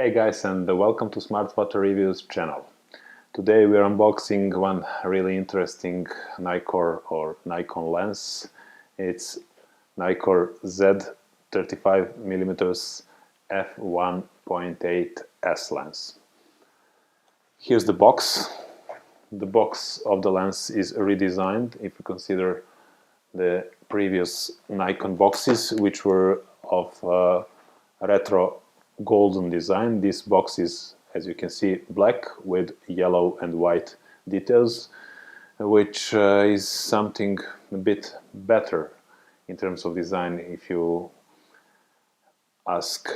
Hey guys, and welcome to Smart Photo Reviews channel. Today we are unboxing one really interesting Nikkor or Nikon lens. It's Nikkor Z 35mm f1.8 S lens. Here's the box. The box of the lens is redesigned if you consider the previous Nikon boxes, which were of retro golden design. This box is, as you can see, black with yellow and white details, which is something a bit better in terms of design if you ask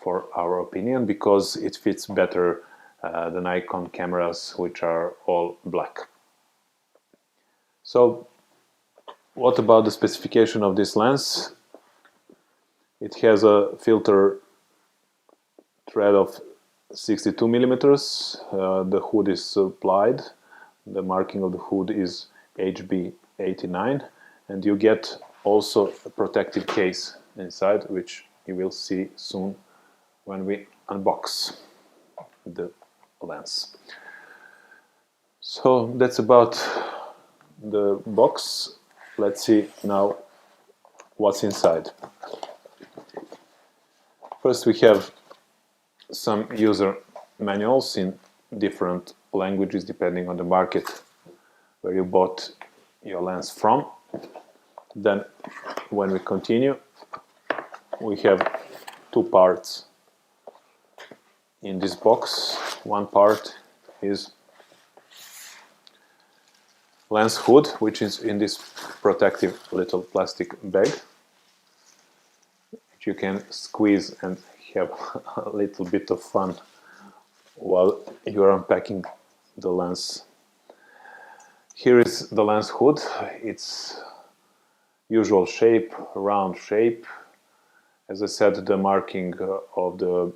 for our opinion, because it fits better the Nikon cameras, which are all black. So what about the specification of this lens? It has a filter thread of 62mm. The hood is supplied. The marking of the hood is HB89, and you get also a protective case inside, which you will see soon when we unbox the lens. So that's about the box. Let's see now what's inside. First we have some user manuals in different languages depending on the market where you bought your lens from. Then when we continue, we have two parts in this box. One part is lens hood, which is in this protective little plastic bag, which you can squeeze and have a little bit of fun while you are unpacking the lens. Here is the lens hood. It's usual shape, round shape. As I said, the marking of the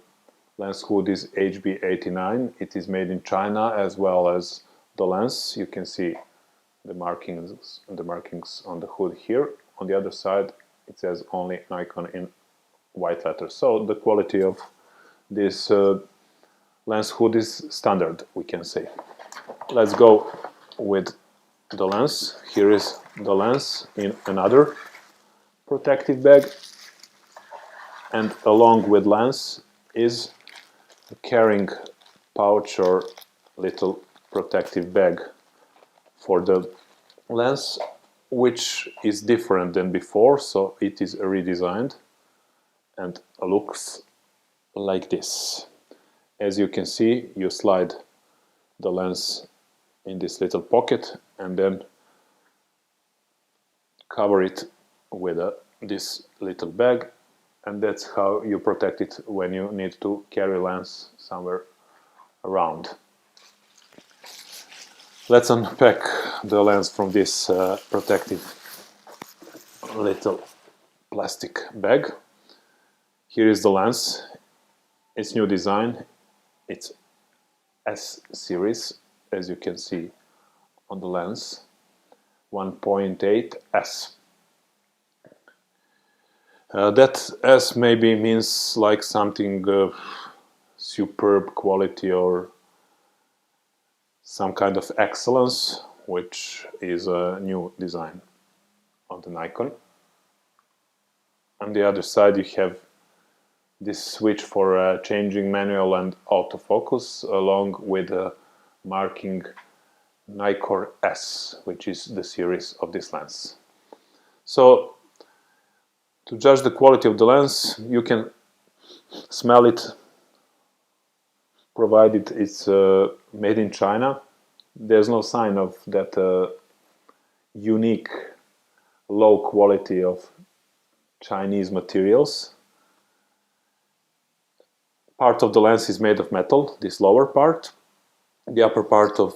lens hood is HB89. It is made in China, as well as the lens. You can see the markings on the hood here. On the other side, it says only Nikon in white letters. So the quality of this lens hood is standard, we can say. Let's go with the lens. Here is the lens in another protective bag, and along with lens is a carrying pouch or little protective bag for the lens, which is different than before, so it is redesigned and looks like this. As you can see, you slide the lens in this little pocket and then cover it with this little bag, and that's how you protect it when you need to carry lens somewhere around. Let's unpack the lens from this protective little plastic bag. Here is the lens. Its new design. It's S series, as you can see on the lens, 1.8 S. That S maybe means like something superb quality or some kind of excellence, which is a new design on the Nikon. On the other side you have this switch for changing manual and autofocus, along with marking Nikkor S, which is the series of this lens. So to judge the quality of the lens, you can smell it, provided it's made in China. There's no sign of that unique low quality of Chinese materials. Part of the lens is made of metal, this lower part. The upper part of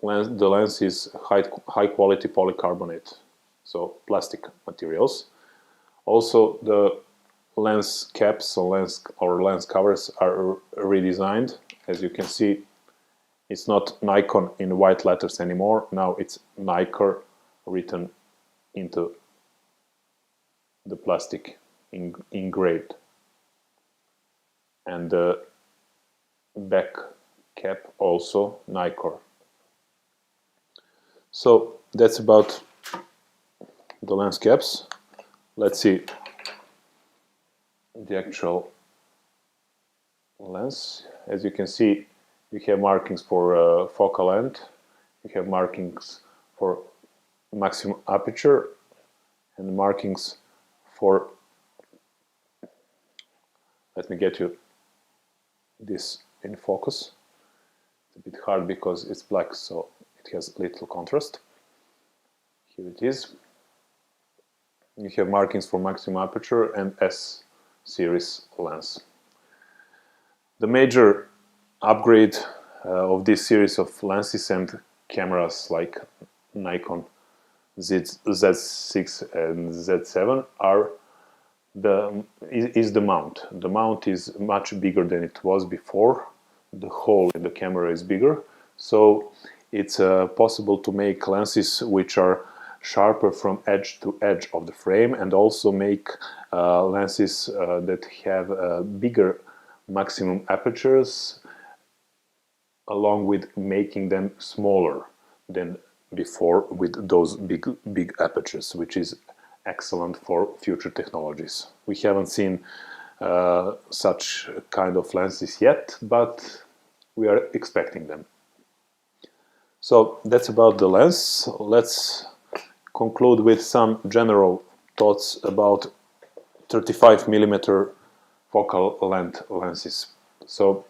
the lens is high quality polycarbonate, so plastic materials. Also, the lens caps or lens covers are redesigned. As you can see, it's not Nikon in white letters anymore. Now it's Nikkor written into the plastic engraved. And back cap also Nikkor. So that's about the lens caps. Let's see the actual lens. As you can see, you have markings for focal length, you have markings for maximum aperture, and markings for, let me get you this in focus. It's a bit hard because it's black, so it has little contrast. Here it is. You have markings for maximum aperture and S series lens. The major upgrade of this series of lenses and cameras like Nikon Z6 and Z7 is the mount. The mount is much bigger than it was before. The hole in the camera is bigger, so it's possible to make lenses which are sharper from edge to edge of the frame, and also make lenses that have bigger maximum apertures, along with making them smaller than before with those big apertures, which is excellent for future technologies. We haven't seen such kind of lenses yet, but we are expecting them. So that's about the lens. Let's conclude with some general thoughts about 35mm focal length lenses. So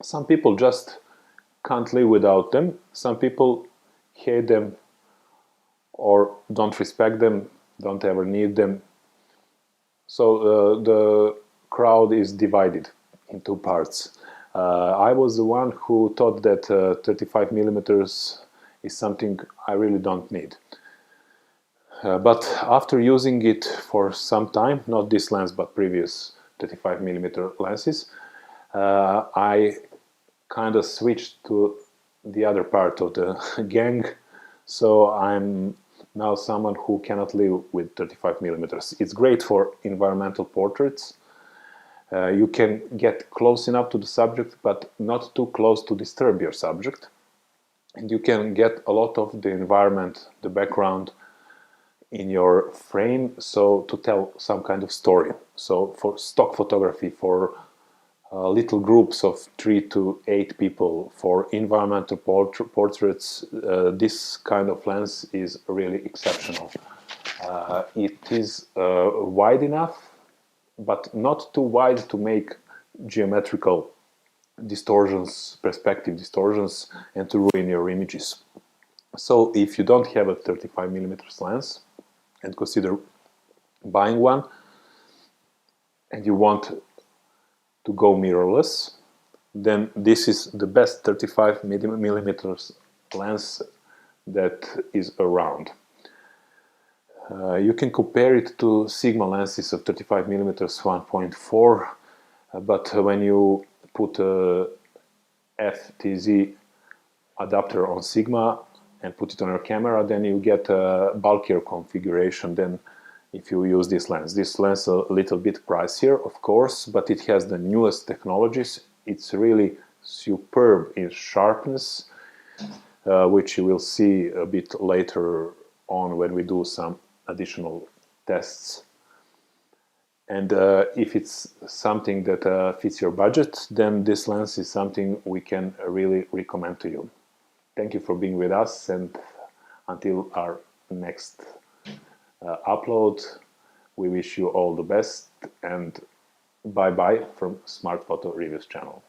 some people just can't live without them. Some people hate them or don't respect them, don't ever need them. So the crowd is divided in two parts. I was the one who thought that 35mm is something I really don't need. But after using it for some time, not this lens but previous 35mm lenses, I kind of switched to the other part of the gang. So I'm now someone who cannot live with 35mm. It's great for environmental portraits. You can get close enough to the subject, but not too close to disturb your subject. And you can get a lot of the environment, the background, in your frame, so to tell some kind of story. So for stock photography, for little groups of 3 to 8 people, for environmental portraits, this kind of lens is really exceptional. It is wide enough, but not too wide to make geometrical distortions, perspective distortions, and to ruin your images. So if you don't have a 35mm lens and consider buying one, and you want to go mirrorless, then this is the best 35mm lens that is around. You can compare it to Sigma lenses of 35mm 1.4, but when you put a FTZ adapter on Sigma and put it on your camera, then you get a bulkier configuration than if you use this lens. This lens is a little bit pricier, of course, but it has the newest technologies. It's really superb in sharpness, which you will see a bit later on when we do some additional tests. And if it's something that fits your budget, then this lens is something we can really recommend to you. Thank you for being with us, and until our next upload, we wish you all the best, and bye-bye from Smart Photo Reviews channel.